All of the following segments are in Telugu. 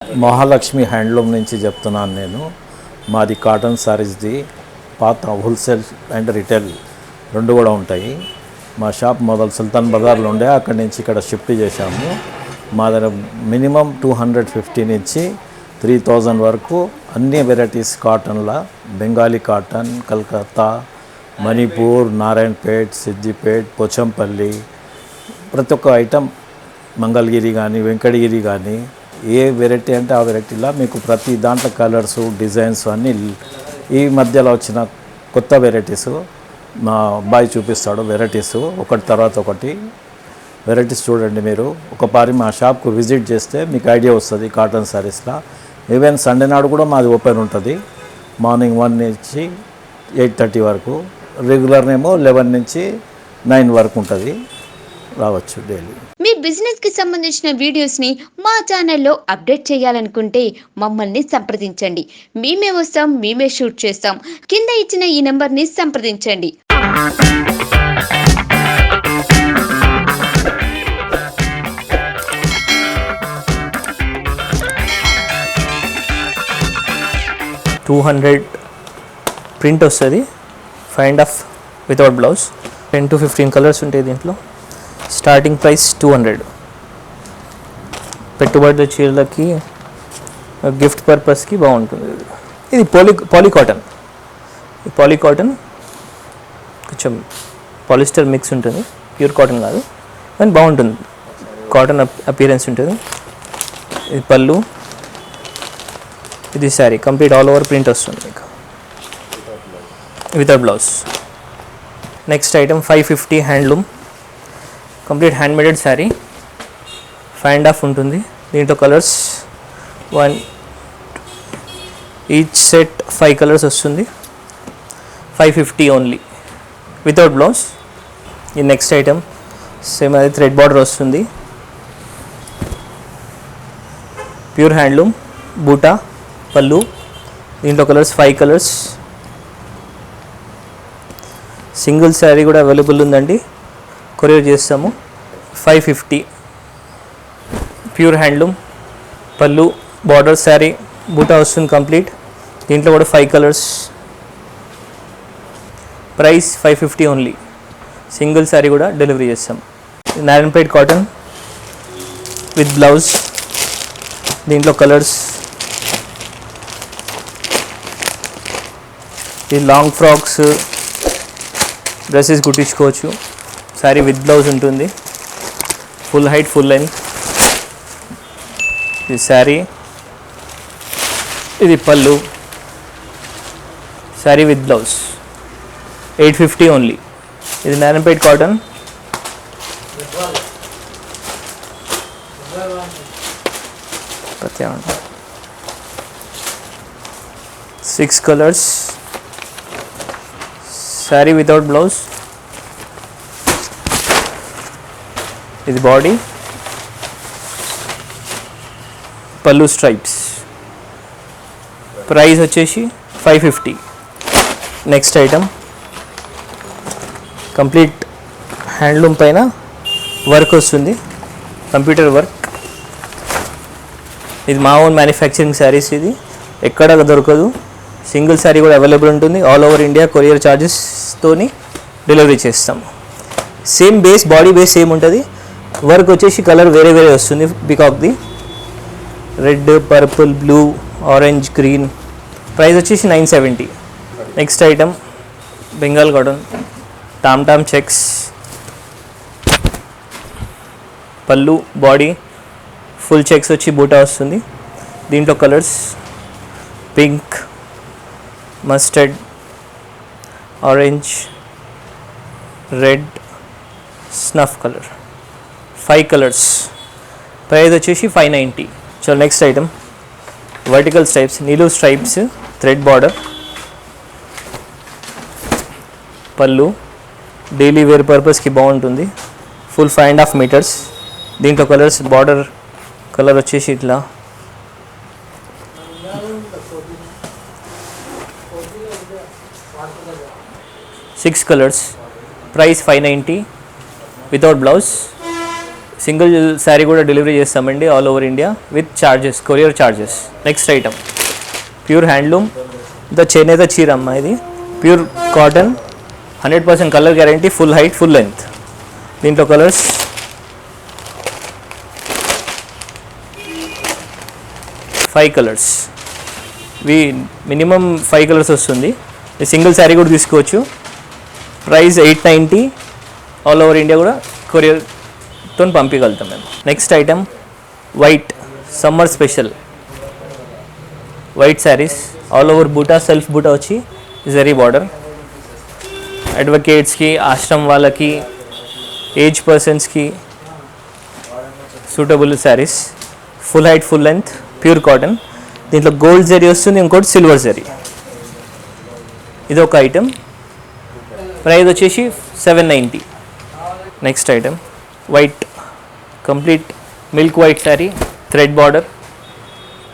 మహాలక్ష్మి హ్యాండ్లూమ్ నుంచి చెప్తున్నాను నేను. మాది కాటన్ సారీస్ది పాత హోల్సేల్ అండ్ రిటైల్ రెండు కూడా ఉంటాయి. మా షాప్ మొదలు సుల్తాన్ బజార్లో ఉండే, అక్కడి నుంచి ఇక్కడ షిఫ్ట్ చేశాము. మా దగ్గర మినిమం 250 నుంచి 3000 వరకు అన్ని వెరైటీస్ కాటన్ల, బెంగాలీ కాటన్, కలకత్తా, మణిపూర్, నారాయణపేట్, సిద్దిపేట్, పోచంపల్లి, ప్రతి ఒక్క ఐటమ్, మంగళగిరి కానీ వెంకటగిరి కానీ ఏ వెరైటీ అంటే ఆ వెరైటీలా మీకు ప్రతి దాంట్లో కలర్స్, డిజైన్స్ అన్నీ ఈ మధ్యలో వచ్చిన కొత్త వెరైటీస్ మా అబ్బాయి చూపిస్తాడు. వెరైటీస్ ఒకటి తర్వాత ఒకటి వెరైటీస్ చూడండి. మీరు ఒకసారి మా షాప్కు విజిట్ చేస్తే మీకు ఐడియా వస్తుంది కాటన్ సారీస్లో. ఈవెన్ సండే నాడు కూడా మాది ఓపెన్ ఉంటుంది. మార్నింగ్ 1 నుంచి 8:30 వరకు, రెగ్యులర్నేమో 11 నుంచి 9 వరకు ఉంటుంది. రావచ్చు డైలీ. మీ బిజినెస్ కి సంబంధించిన వీడియోస్ ని మా ఛానల్లో అప్డేట్ చేయాలనుకుంటే మమ్మల్ని సంప్రదించండి. మేమే వస్తాం, మేమే షూట్ చేస్తాం. కింద ఇచ్చిన ఈ నెంబర్ ని సంప్రదించండి. $200 ప్రింట్ వస్తుంది. ఫైండ్ ఆఫ్ వితౌట్ బ్లౌజ్. 10 to 15 కలర్స్ ఉంటాయి దీంట్లో. Starting price 200. పెట్టుబడి చీరలకి, గిఫ్ట్ పర్పస్కి బాగుంటుంది. ఇది పాలీ కాటన్. ఈ పాలీ కాటన్ కొంచెం పాలిస్టర్ మిక్స్ ఉంటుంది, ప్యూర్ కాటన్ కాదు, కానీ బాగుంటుంది. కాటన్ అపియరెన్స్ ఉంటుంది. ఇది పళ్ళు, ఇది sari complete all over print వస్తుంది మీకు without blouse. Next item 550 handloom, complete handmaded sari, ఫైండ్ ఆఫ్ ఉంటుంది. దీంట్లో కలర్స్ 1 ఈచ్ సెట్ 5 కలర్స్ వస్తుంది. 550 ఓన్లీ వితౌట్ బ్లౌజ్. ఈ నెక్స్ట్ ఐటమ్ సేమ్ అది థ్రెడ్ బార్డర్ వస్తుంది. ప్యూర్ హ్యాండ్లూమ్, బూటా, పళ్ళు. దీంట్లో కలర్స్ 5 కలర్స్. సింగిల్ శారీ కూడా అవైలబుల్ ఉందండి, కొరియర్ చేస్తాము. 550 ప్యూర్ హ్యాండ్లూమ్, పళ్ళు, బార్డర్ శారీ, బూటా వస్తుంది కంప్లీట్. దీంట్లో కూడా 5 colours. Price 550 only. Single sari కూడా డెలివరీ చేస్తాం. Narayanpet cotton with blouse. దీంట్లో కలర్స్, ఈ లాంగ్ ఫ్రాక్స్, డ్రెస్సెస్ కుట్టించుకోవచ్చు. శారీ విత్ బ్లౌజ్ ఉంటుంది, ఫుల్ హైట్ ఫుల్ లెంత్. ఇది శారీ, ఇది పళ్ళు, శారీ విత్ బ్లౌజ్. 850 ఓన్లీ. ఇది నారాయణపేట్ కాటన్. ప్రత్యేకంగా 6 కలర్స్. Sari without blouse. ఇది బాడీ, పళ్ళు స్ట్రైప్స్. ప్రైస్ వచ్చేసి 550. నెక్స్ట్ ఐటమ్ కంప్లీట్ హ్యాండ్లూమ్ పైన వర్క్ వస్తుంది, కంప్యూటర్ వర్క్. ఇది మా ఓన్ మ్యానుఫ్యాక్చరింగ్ శారీస్. ఇది ఎక్కడ దొరకదు. సింగిల్ శారీ కూడా అవైలబుల్ ఉంటుంది. ఆల్ ఓవర్ ఇండియా కొరియర్ ఛార్జెస్తోని డెలివరీ చేస్తాము. Same base, body base same ఉంటుంది. వర్క్ వచ్చేసి కలర్ వేరే వేరే వస్తుంది. పికాక్ది red, purple, blue, orange, green. Price వచ్చేసి 970. నెక్స్ట్ ఐటమ్ బెంగాల్ కాటన్, టామ్ చెక్స్, పళ్ళు, బాడీ ఫుల్ చెక్స్ వచ్చి బూటా వస్తుంది. దీంట్లో colours pink, mustard, orange, red, snuff colour. 5 colours. Price వచ్చేసి 590. చలో నెక్స్ట్ ఐటమ్ వర్టికల్ స్ట్రైప్స్, నీలు స్ట్రైప్స్, థ్రెడ్ బార్డర్, పళ్ళు, డైలీ వేర్ పర్పస్కి బాగుంటుంది. Full 5.5 meters. దీంట్లో కలర్స్, బార్డర్ కలర్ వచ్చేసి ఇట్లా, 6 colours. Price 590 without blouse. Single sari కూడా డెలివరీ చేస్తామండి all over India with charges, courier charges. Next item pure handloom చేనేత చీర అమ్మ. ఇది pure cotton, 100% colour guarantee, full height full length. దీంట్లో కలర్స్ 5 కలర్స్. మినిమం 5 కలర్స్ వస్తుంది. సింగిల్ శారీ కూడా తీసుకోవచ్చు. ప్రైస్ 890, ఆల్ ఓవర్ ఇండియా కూడా కొరియర్తో పంపించగలుగుతాం మేము. Next item white summer special white saris, all over బూటా, సెల్ఫ్ బూటా వచ్చి జరీ బార్డర్. అడ్వకేట్స్కి, ఆశ్రమ్ వాళ్ళకి, ఏజ్ పర్సన్స్కి suitable saris. Full height full length, pure cotton. దీంట్లో గోల్డ్ జరీ వస్తుంది, ఇంకోటి సిల్వర్ జరీ. ఇది ఒక ఐటమ్. ప్రైస్ వచ్చేసి 790. Next item white complete milk white sari, thread border,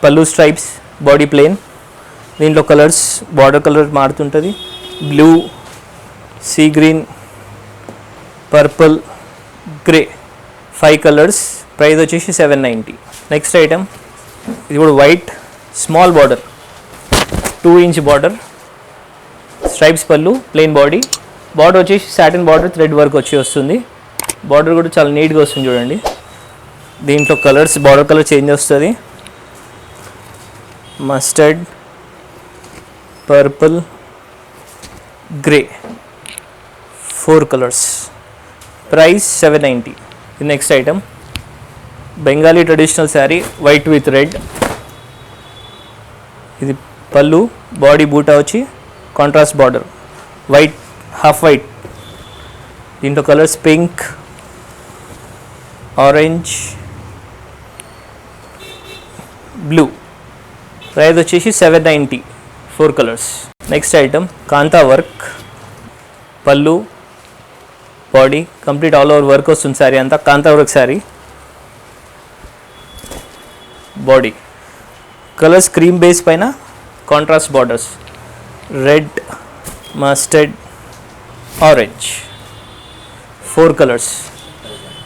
పల్లు స్ట్రైప్స్, బాడీ ప్లెయిన్. దీంట్లో కలర్స్ బార్డర్ కలర్ మారుతుంటుంది. Blue, sea green, purple, grey, 5 colours. Price వచ్చేసి 790. నెక్స్ట్ ఐటమ్ ఇది కూడా white small border, 2 inch border, stripes పళ్ళు, ప్లెయిన్ బాడీ. బార్డర్ వచ్చేసి సాటిన్ బార్డర్, థ్రెడ్ వర్క్ వచ్చి వస్తుంది. బార్డర్ కూడా చాలా నీట్గా వస్తుంది చూడండి. దీంట్లో కలర్స్ బార్డర్ కలర్ చేంజ్ వస్తుంది. Mustard, purple, grey, 4 colours. Price 790. ఇది next item Bengali traditional sari, white with red. ఇది పళ్ళు, బాడీ బూటా వచ్చి contrast border, white half white. దీంట్లో colours pink, orange, blue. Price వచ్చేసి 790, 4 colours. Next item kantha work, పళ్ళు, body complete all over work వస్తుంది. శారీ అంతా kantha work sari. Body colours cream base పైన contrast borders, red, mustard, orange, 4 colours.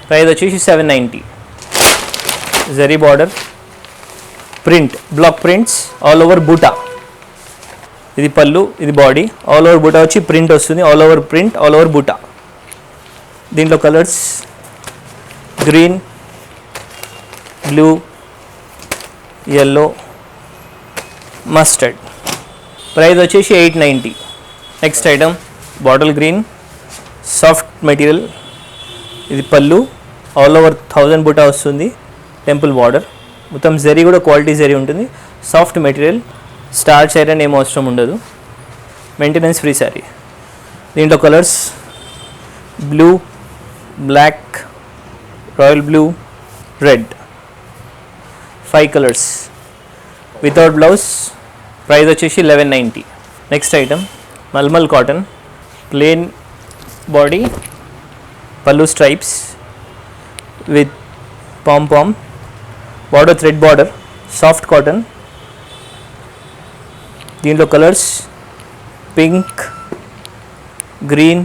Price వచ్చేసి 790. Zari border, print block prints, all over బూటా. ఇది పళ్ళు, ఇది బాడీ, ఆల్ ఓవర్ బూటా వచ్చి ప్రింట్ వస్తుంది. All over print, all over బూటా. దీంట్లో colours green, blue, yellow, mustard. Price వచ్చేసి 890. Next item bottle green soft material. ఇది పళ్ళు, ఆల్ ఓవర్ 1000 బూటా వస్తుంది, టెంపుల్ బార్డర్. మొత్తం జరీ కూడా క్వాలిటీ జరీ ఉంటుంది. సాఫ్ట్ మెటీరియల్, స్టార్చ్ ఐరన్ ఏం అవసరం ఉండదు, మెయింటెనెన్స్ ఫ్రీ శారీ. దీంట్లో colours blue, black, royal blue, red, 5 colours. Without blouse. Price వచ్చేసి 1190. Next item mulmul cotton, plain body, పల్లు stripes with palm, border thread border, soft cotton. దీంట్లో colours pink, green,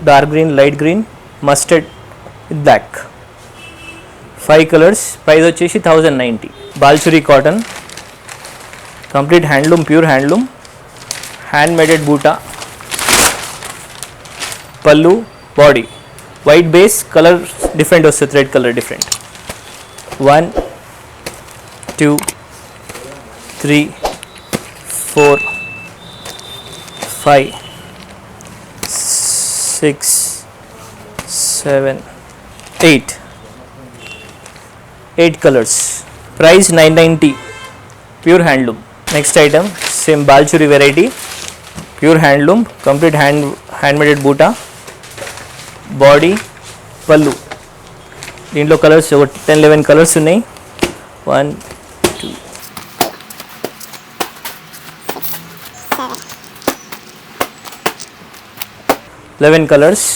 dark green, light green, mustard with black, 5 colours. Price వచ్చేసి 1090. Baluchari cotton complete handloom, pure handloom, hand maded బూటా, పల్లు, body white base, colour different వస్తుంది, thread colour different. 1 2 3 4 5 6 7 8 colours. Price 990. Pure handloom. Next item same Baluchari variety, pure handloom, complete handmaded బూటా, బాడీ, పల్లు. దీంట్లో కలర్స్ 10-11 కలర్స్ ఉన్నాయి. 1 2 11 కలర్స్.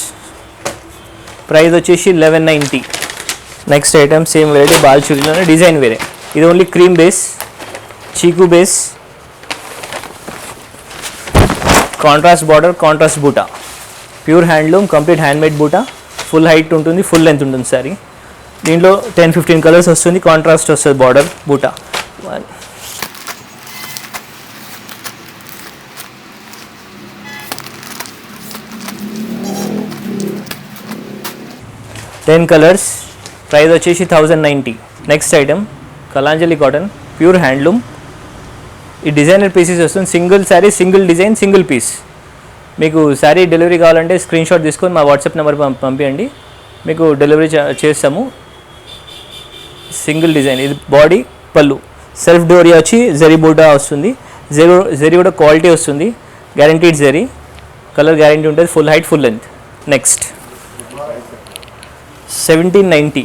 ప్రైస్ వచ్చేసి 1190. నెక్స్ట్ ఐటమ్ సేమ్ వెరైటీ బాల్చురీలోనే డిజైన్ వేరే. ఇది ఓన్లీ క్రీమ్ బేస్, చీకు బేస్, కాంట్రాస్ట్ బార్డర్, కాంట్రాస్ట్ బూటా, ప్యూర్ హ్యాండ్లూమ్, కంప్లీట్ హ్యాండ్మేడ్ బూటా, ఫుల్ హైట్ ఉంటుంది, ఫుల్ లెంత్ ఉంటుంది శారీ. దీంట్లో 10-15 కలర్స్ వస్తుంది, కాంట్రాస్ట్ వస్తుంది బార్డర్ బూటా. 10 కలర్స్, ప్రైస్ వచ్చేసి 1090. Next item Kalanjali cotton pure handloom. ఈ డిజైనర్ పీసెస్ వస్తుంది, single sari, single design, single piece. మీకు శారీ డెలివరీ కావాలంటే స్క్రీన్ షాట్ తీసుకొని మా వాట్సాప్ నెంబర్ పంపించండి, మీకు డెలివరీ చేస్తాము. సింగిల్ డిజైన్, ఇది బాడీ పళ్ళు, సెల్ఫ్ డోరియా వచ్చి జరీ బూటా వస్తుంది, జరీ కూడా క్వాలిటీ వస్తుంది, గ్యారంటీడ్ జరీ, కలర్ గ్యారంటీ ఉంటుంది, full height full length. Next 1790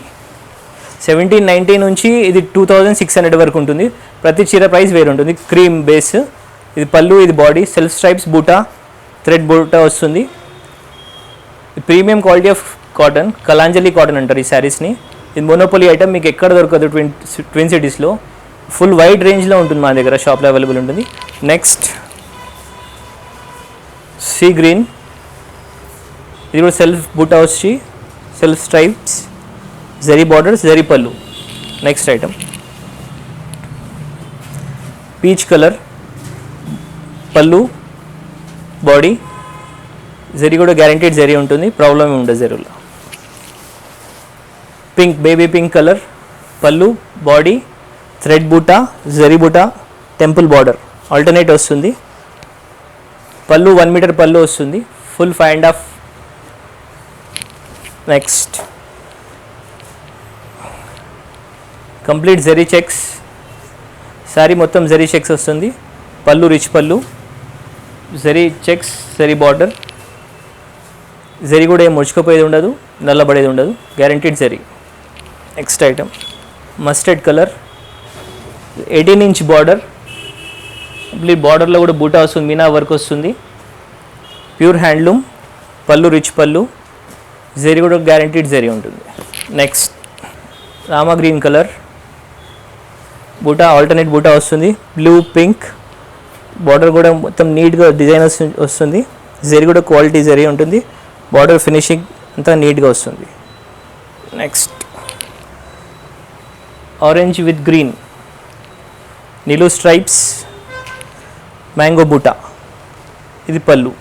నుంచి ఇది 2600 వరకు ఉంటుంది. ప్రతి చీర ప్రైస్ వేరు ఉంటుంది. క్రీమ్ బేస్, ఇది పళ్ళు, ఇది బాడీ, సెల్ఫ్ స్ట్రైప్స్ బూటా, థ్రెడ్ బూటా వస్తుంది. Premium quality of cotton, Kalanjali cotton అంటారు ఈ శారీస్ని. ఇది మోనోపోలీ ఐటమ్, మీకు ఎక్కడ దొరకదు ట్విన్ సిటీస్లో. ఫుల్ వైడ్ రేంజ్లో ఉంటుంది, మా దగ్గర షాప్లో అవైలబుల్ ఉంటుంది. నెక్స్ట్ సీ గ్రీన్, ఇది కూడా సెల్ఫ్ బూటా వచ్చి self stripes, zari borders, zari పళ్ళు. నెక్స్ట్ ఐటమ్ పీచ్ కలర్, పళ్ళు, బాడీ, జరీ కూడా గ్యారంటీడ్ జరీ ఉంటుంది, ప్రాబ్లం ఉండదు జరీలో. పింక్, బేబీ పింక్ కలర్, పళ్ళు, బాడీ, థ్రెడ్ బూటా, జరీ బూటా, టెంపుల్ బార్డర్ ఆల్టర్నేట్ వస్తుంది. పళ్ళు 1 మీటర్ పళ్ళు వస్తుంది, full 5.5. Next complete zari checks, sari మొత్తం జరీ చెక్స్ వస్తుంది, పళ్ళు రిచ్ పళ్ళు, జరీ చెక్స్, జరీ బార్డర్, జరీ కూడా ఏం ముడుచుకుపోయేది ఉండదు, నల్లబడేది ఉండదు, guaranteed zari. Next item mustard colour, 18 inch border, complete బార్డర్లో కూడా బూటా వస్తుంది, మీనా వర్క్ వస్తుంది, ప్యూర్ హ్యాండ్లూమ్, పళ్ళు రిచ్ పళ్ళు, జరీ కూడా గ్యారంటీడ్ జరీ ఉంటుంది. నెక్స్ట్ రామా గ్రీన్ కలర్, బూటా ఆల్టర్నేట్ బూటా వస్తుంది, బ్లూ పింక్, బార్డర్ కూడా మొత్తం నీట్గా డిజైన్ వస్తుంది, జరీ కూడా క్వాలిటీ జరీ ఉంటుంది, బార్డర్ ఫినిషింగ్ అంతా నీట్గా వస్తుంది. నెక్స్ట్ ఆరెంజ్ విత్ గ్రీన్, నిలు స్ట్రైప్స్, మ్యాంగో బూటా, ఇది పళ్ళు.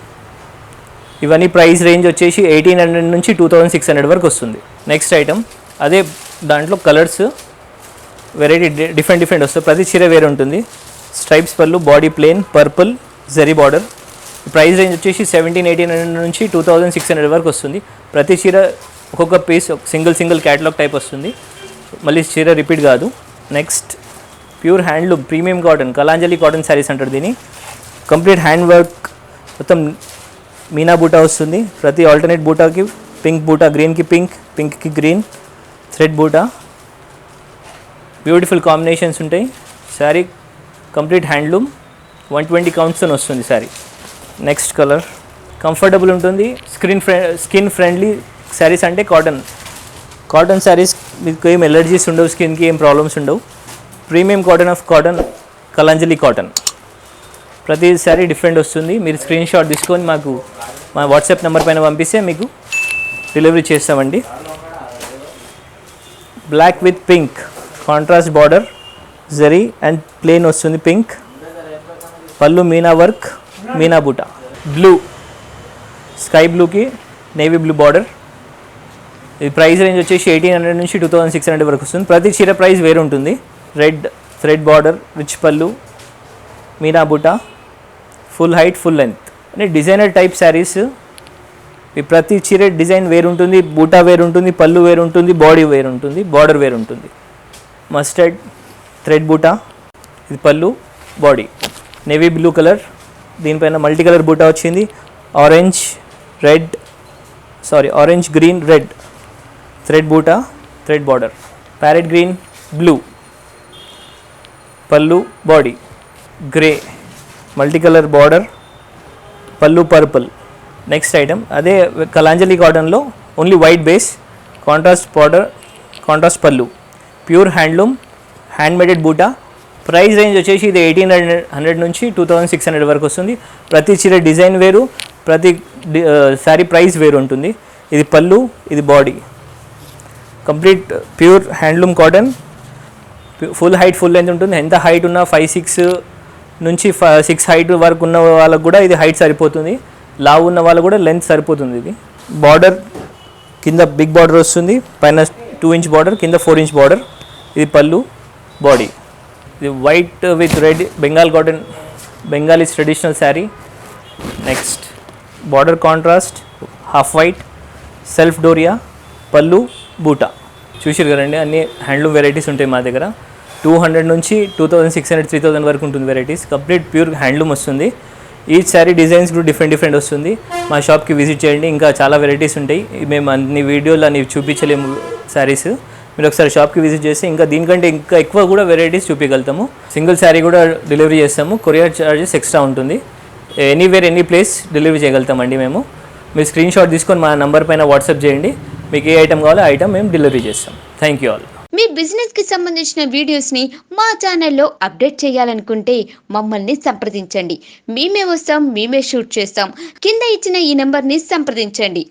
ఇవన్నీ ప్రైస్ రేంజ్ వచ్చేసి 1800 నుంచి 2600 వరకు వస్తుంది. నెక్స్ట్ ఐటమ్ అదే దాంట్లో కలర్స్ వెరైటీ డిఫరెంట్ వస్తాయి, ప్రతి చీర వేరే ఉంటుంది. స్ట్రైప్స్ పళ్ళు, body plain, purple, zari border. Price range వచ్చేసి 1700-1800 నుంచి 2600 వరకు వస్తుంది. ప్రతి చీర ఒక్కొక్క పీస్ సింగిల్ క్యాటలాగ్ టైప్ వస్తుంది, మళ్ళీ చీర రిపీట్ కాదు. Next pure handloom premium cotton, Kalanjali cotton saris అంటారు దీన్ని. కంప్లీట్ హ్యాండ్ వర్క్, మొత్తం మీనా బూటా వస్తుంది, ప్రతి ఆల్టర్నేట్ బూటాకి పింక్ బూటా, గ్రీన్కి పింక్, పింక్కి గ్రీన్, థ్రెడ్ బూటా, బ్యూటిఫుల్ కాంబినేషన్స్ ఉంటాయి. శారీ కంప్లీట్ హ్యాండ్లూమ్, 120 కౌంట్స్తో వస్తుంది శారీ. నెక్స్ట్ కలర్ కంఫర్టబుల్ ఉంటుంది, స్కిన్ ఫ్రెండ్లీ శారీస్ అంటే కాటన్ శారీస్, మీకు ఏం ఎలర్జీస్ ఉండవు, స్కిన్కి ఏం ప్రాబ్లమ్స్ ఉండవు. Premium cotton of cotton, Kalanjali cotton. ప్రతి శారీ డిఫరెంట్ వస్తుంది. మీరు స్క్రీన్ షాట్ తీసుకొని మాకు మా వాట్సాప్ నెంబర్ పైన పంపిస్తే మీకు డెలివరీ చేస్తామండి. Black with pink, contrast border, zari and plain వస్తుంది పింక్, పళ్ళు మీనా వర్క్, మీనా బూటా. బ్లూ, స్కై బ్లూకి నేవీ బ్లూ బార్డర్. ఇది ప్రైస్ రేంజ్ వచ్చేసి 1800 నుంచి 2600 వరకు వస్తుంది. ప్రతి చీర ప్రైస్ వేరు ఉంటుంది. రెడ్ థ్రెడ్ బార్డర్, రిచ్ పళ్ళు, మీనా బూటా, ఫుల్ హైట్ ఫుల్ లెంత్ అంటే డిజైనర్ టైప్ శారీస్. ప్రతి చీర డిజైన్ వేరు ఉంటుంది, బూటా వేరు ఉంటుంది, పళ్ళు వేరు ఉంటుంది, బాడీ వేరు ఉంటుంది, బార్డర్ వేరు ఉంటుంది. మస్టర్డ్ థ్రెడ్ బూటా, ఇది పళ్ళు, బాడీ. నేవీ బ్లూ కలర్, దీనిపైన మల్టీ కలర్ బూటా వచ్చింది. ఆరెంజ్ గ్రీన్ రెడ్, థ్రెడ్ బూటా, thread border. Parrot green blue, పళ్ళు body, grey, multi colour border, పళ్ళు పర్పుల్. నెక్స్ట్ ఐటమ్ అదే కలాంజలి కాటన్లో only white base, contrast border, contrast పళ్ళు, ప్యూర్ హ్యాండ్లూమ్, హ్యాండ్మేడెడ్ బూటా. ప్రైస్ రేంజ్ వచ్చేసి ఇది 1800 నుంచి 2600 వరకు వస్తుంది. ప్రతి చీర డిజైన్ వేరు, ప్రతి శారీ ప్రైస్ వేరు ఉంటుంది. ఇది పళ్ళు, ఇది body. Complete pure handloom cotton. Full height full length ఉంటుంది. ఎంత హైట్ ఉన్నా 5'6" నుంచి 6 హైట్ వరకు ఉన్న వాళ్ళకు కూడా ఇది హైట్ సరిపోతుంది. లావు ఉన్న వాళ్ళకు కూడా లెంత్ సరిపోతుంది. ఇది బార్డర్ కింద బిగ్ బార్డర్ వస్తుంది, పైన 2 ఇంచ్ బార్డర్, కింద 4 ఇంచ్ బార్డర్. ఇది పళ్ళు, బాడీ. ఇది white with red Bengal cotton, Bengalis traditional sari. Next border contrast, half white, self doria, పళ్ళు, బూటా. చూసారు కదండి, అన్ని హ్యాండ్లూమ్ వెరైటీస్ ఉంటాయి మా దగ్గర. 200 నుంచి 2600, 3000 వరకు ఉంటుంది వెరైటీస్. కంప్లీట్ ప్యూర్ హ్యాండ్లూమ్ వస్తుంది. ఈచ్ శారీ డిజైన్స్ కూడా డిఫరెంట్ వస్తుంది. మా షాప్కి విజిట్ చేయండి, ఇంకా చాలా వెరైటీస్ ఉంటాయి. మేము అన్ని వీడియోలు అన్ని చూపించలేము శారీస్. మీరు ఒకసారి షాప్కి విజిట్ చేస్తే ఇంకా దీనికంటే ఇంకా ఎక్కువ కూడా వెరైటీస్ చూపించగలుగుతాము. సింగిల్ శారీ కూడా డెలివరీ చేస్తాము. కొరియర్ ఛార్జెస్ ఎక్స్ట్రా ఉంటుంది. ఎనీవేర్ ఎనీ ప్లేస్ డెలివరీ చేయగలుగుతామండి మేము. మీరు స్క్రీన్ షాట్ తీసుకొని మా నంబర్ పైన వాట్సాప్ చేయండి. మీకు ఏ ఐటమ్ కావాలో ఆ ఐటమ్ మేము డెలివరీ చేస్తాం. Thank you all. Me business కి సంబంధించిన వీడియోస్ ని మా ఛానల్లో అప్డేట్ చేయాలనుకుంటే మమ్మల్ని సంప్రదించండి. మేమే వస్తాం, మేమే షూట్ చేస్తాం. కింద ఇచ్చిన ఈ నెంబర్ ని సంప్రదించండి.